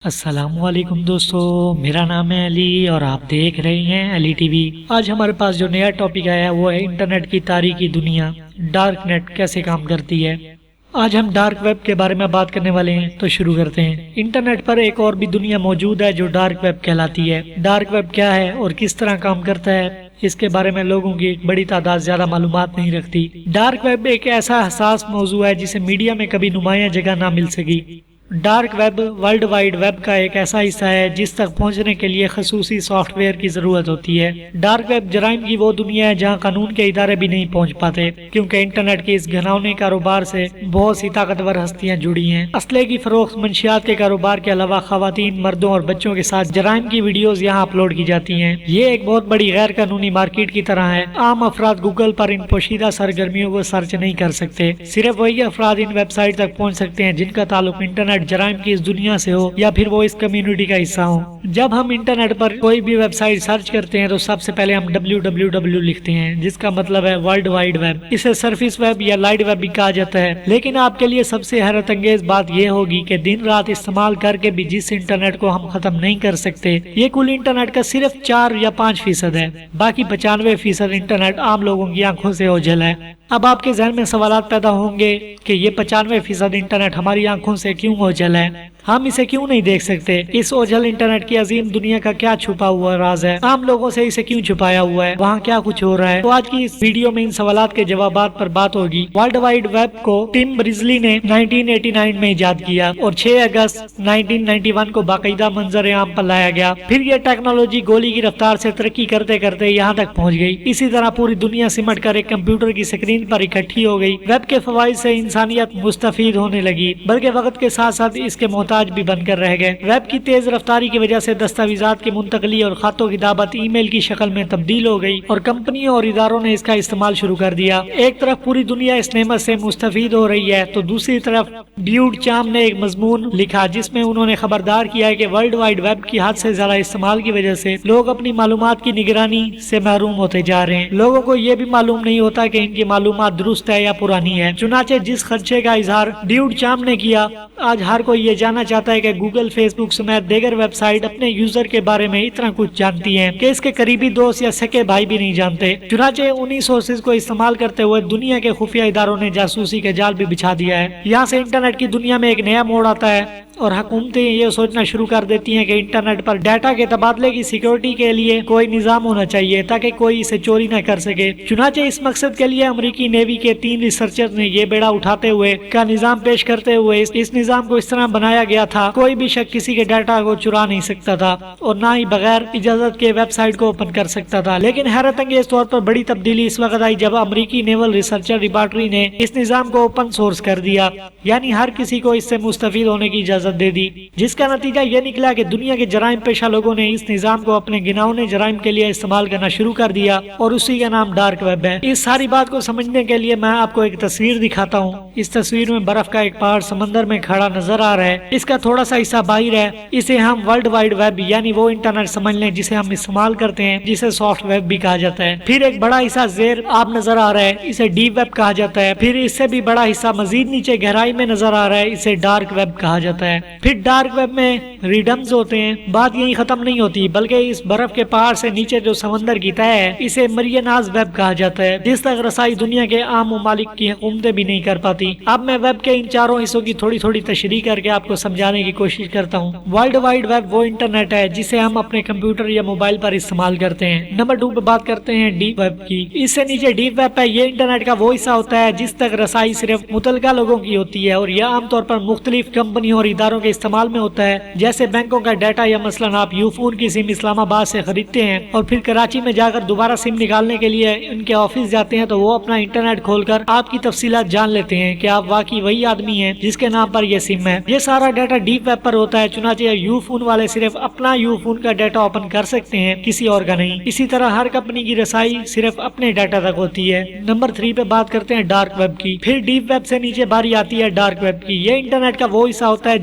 السلام علیکم دوستو، میرا نام ہے علی اور آپ دیکھ رہے ہیں علی ٹی وی۔ آج ہمارے پاس جو نیا ٹاپک آیا ہے وہ ہے انٹرنیٹ کی تاریخی دنیا، ڈارک نیٹ کیسے کام کرتی ہے۔ آج ہم ڈارک ویب کے بارے میں بات کرنے والے ہیں، تو شروع کرتے ہیں۔ انٹرنیٹ پر ایک اور بھی دنیا موجود ہے جو ڈارک ویب کہلاتی ہے۔ ڈارک ویب کیا ہے اور کس طرح کام کرتا ہے، اس کے بارے میں لوگوں کی ایک بڑی تعداد زیادہ معلومات نہیں رکھتی۔ ڈارک ویب ایک ایسا حساس موضوع ہے جسے میڈیا میں کبھی نمایاں جگہ نہ مل سکی۔ Dark web world wide web کا ایک ایسا حصہ ہے جس تک پہنچنے کے لیے خصوصی سافٹ ویئر کی ضرورت ہوتی ہے۔ ڈارک ویب جرائم کی وہ دنیا ہے جہاں قانون کے ادارے بھی نہیں پہنچ پاتے، کیونکہ انٹرنیٹ کے اس گھناؤنے کاروبار سے بہت سی طاقتور ہستیاں جڑی ہیں۔ اسلحے کی فروخت، منشیات کے کاروبار کے علاوہ خواتین، مردوں اور بچوں کے ساتھ جرائم کی ویڈیوز یہاں اپلوڈ کی جاتی ہیں۔ یہ ایک بہت بڑی غیر قانونی مارکیٹ کی طرح ہے۔ عام افراد گوگل پر ان پوشیدہ سرگرمیوں کو سرچ نہیں کر سکتے۔ صرف وہی افراد ان ویب سائٹ تک پہنچ سکتے ہیں جن کا تعلق انٹرنیٹ جرائم کی اس دنیا سے ہو یا پھر وہ اس کمیونٹی کا حصہ ہو۔ جب ہم انٹرنیٹ پر کوئی بھی ویب سائٹ سرچ کرتے ہیں تو سب سے پہلے ہم www لکھتے ہیں، جس کا مطلب ہے ورلڈ وائڈ ویب۔ اسے سرفیس ویب یا لائٹ ویب بھی کہا جاتا ہے۔ لیکن آپ کے لیے سب سے حیرت انگیز بات یہ ہوگی کہ دن رات استعمال کر کے بھی جس انٹرنیٹ کو ہم ختم نہیں کر سکتے، یہ کل انٹرنیٹ کا صرف 4 یا 5% ہے۔ باقی 95% انٹرنیٹ عام لوگوں کی آنکھوں سے اوجھل ہے۔ اب آپ کے ذہن میں سوالات پیدا ہوں گے کہ یہ 95% انٹرنیٹ ہماری آنکھوں سے کیوں اوجھل ہے؟ ہم اسے کیوں نہیں دیکھ سکتے؟ اس اوجھل انٹرنیٹ کی عظیم دنیا کا کیا چھپا ہوا راز ہے؟ عام لوگوں سے اسے کیوں چھپایا ہوا ہے؟ وہاں کیا کچھ ہو رہا ہے؟ تو آج کی اس ویڈیو میں ان سوالات کے جوابات پر بات ہوگی۔ ورلڈ وائڈ ویب کو ٹم برزلی نے 1989 میں ایجاد کیا اور 6 اگست 1991 کو باقاعدہ منظر عام پر لایا گیا۔ پھر یہ ٹیکنالوجی گولی کی رفتار سے ترقی کرتے کرتے یہاں تک پہنچ گئی۔ اسی طرح پوری دنیا سمٹ کر ایک کمپیوٹر کی اسکرین پر اکٹھی ہو گئی۔ ویب کے فوائد سے انسانیت مستفید ہونے لگی، بلکہ وقت کے ساتھ ساتھ اس کے محتاج بھی بن کر رہ گئے۔ ویب کی تیز رفتاری کی وجہ سے دستاویزات کی منتقلی اور خط و کتابت ای میل کی شکل میں تبدیل ہو گئی اور کمپنیوں اور اداروں نے اس کا استعمال شروع کر دیا۔ ایک طرف پوری دنیا اس نعمت سے مستفید ہو رہی ہے تو دوسری طرف ڈیوڈ چام نے ایک مضمون لکھا جس میں انہوں نے خبردار کیا ہے کہ ورلڈ وائڈ ویب کی حد سے زیادہ استعمال کی وجہ سے لوگ اپنی معلومات کی نگرانی سے محروم ہوتے جا رہے ہیں۔ لوگوں کو یہ بھی معلوم نہیں ہوتا کہ ان کی معلومات درست ہے یا پرانی ہے۔ چنانچہ جس خدشے کا اظہار ڈیوڈ چام نے کیا، آج ہر کوئی یہ جاننا چاہتا ہے کہ گوگل، فیس بک سمیت دیگر ویب سائٹ اپنے یوزر کے بارے میں اتنا کچھ جانتی ہیں کہ اس کے قریبی دوست یا سکے بھائی بھی نہیں جانتے۔ چنانچہ انہی سورسز کو استعمال کرتے ہوئے دنیا کے خفیہ اداروں نے جاسوسی کے جال بھی بچھا دیا ہے۔ یہاں سے انٹرنیٹ کی دنیا میں ایک نیا موڑ آتا ہے اور حکومتیں یہ سوچنا شروع کر دیتی ہیں کہ انٹرنیٹ پر ڈیٹا کے تبادلے کی سیکیورٹی کے لیے کوئی نظام ہونا چاہیے تاکہ کوئی اسے چوری نہ کر سکے۔ چنانچہ اس مقصد کے لیے امریکی نیوی کے 3 ریسرچرز نے یہ بیڑا اٹھاتے ہوئے کا نظام پیش کرتے ہوئے اس نظام کو اس طرح بنایا گیا تھا کوئی بھی شخص کسی کے ڈیٹا کو چرا نہیں سکتا تھا اور نہ ہی بغیر اجازت کے ویب سائٹ کو اوپن کر سکتا تھا۔ لیکن حیرت انگیز طور پر بڑی تبدیلی اس وقت آئی جب امریکی نیول ریسرچر لیبارٹری نے اس نظام کو اوپن سورس کر دیا، یعنی ہر کسی کو اس سے مستفید ہونے کی اجازت دے دی، جس کا نتیجہ یہ نکلا کہ دنیا کے جرائم پیشہ لوگوں نے اس نظام کو اپنے گناؤنے جرائم کے لیے استعمال کرنا شروع کر دیا اور اسی کا نام ڈارک ویب ہے۔ اس ساری بات کو سمجھنے کے لیے میں آپ کو ایک تصویر دکھاتا ہوں۔ اس تصویر میں برف کا ایک پہاڑ سمندر میں کھڑا نظر آ رہا ہے۔ اس کا تھوڑا سا حصہ باہر ہے۔ اسے ہم ورلڈ وائڈ ویب یعنی وہ انٹرنیٹ سمجھ لیں جسے ہم استعمال کرتے ہیں، جسے سافٹ ویب بھی کہا جاتا ہے۔ پھر ایک بڑا حصہ زیر آب نظر آ رہا ہے، اسے ڈیپ ویب کہا جاتا ہے۔ پھر اس سے بھی بڑا حصہ مزید نیچے گہرائی میں نظر آ رہا ہے، اسے ڈارک ویب کہا جاتا ہے۔ پھر ڈارک ویب میں ریڈمز ہوتے ہیں۔ بات یہی ختم نہیں ہوتی، بلکہ اس برف کے پہاڑ سے نیچے جو سمندر کی تہہ ہے اسے مریاناز ویب کہا جاتا ہے، جس تک رسائی دنیا کے عام ممالک کی حکومتیں بھی نہیں کر پاتی۔ اب میں ویب کے ان چاروں حصوں کی تھوڑی تھوڑی تشریح کر کے آپ کو سمجھانے کی کوشش کرتا ہوں۔ ورلڈ وائڈ ویب وہ انٹرنیٹ ہے جسے ہم اپنے کمپیوٹر یا موبائل پر استعمال کرتے ہیں۔ نمبر 2 پہ بات کرتے ہیں ڈیپ ویب کی۔ اس سے نیچے ڈیپ ویب ہے، یہ انٹرنیٹ کا وہ حصہ ہوتا ہے جس تک رسائی صرف متعلقہ لوگوں کی ہوتی ہے اور یہ عام طور پر مختلف کمپنیوں اور اداروں کے استعمال میں ہوتا ہے، جیسے بینکوں کا ڈیٹا یا مثلاً آپ یو فون کی سم اسلام آباد سے خریدتے ہیں اور پھر کراچی میں جا کر دوبارہ سم نکالنے کے لیے ان کے آفس جاتے ہیں تو وہ اپنا انٹرنیٹ کھول کر آپ کی تفصیلات جان لیتے ہیں کہ آپ واقعی وہی آدمی ہیں جس کے نام پر یہ سم ہے۔ یہ سارا ڈیٹا ڈیپ ویب پر ہوتا ہے، چنانچہ یو فون والے صرف اپنا یو فون کا ڈیٹا اوپن کر سکتے ہیں، کسی اور کا نہیں۔ اسی طرح ہر کمپنی کی رسائی صرف اپنے ڈیٹا تک ہوتی ہے۔ نمبر 3 پہ بات کرتے ہیں ڈارک ویب کی۔ پھر ڈیپ ویب سے نیچے باری آتی ہے ڈارک ویب کی۔ یہ انٹرنیٹ کا وہ حصہ ہوتا ہے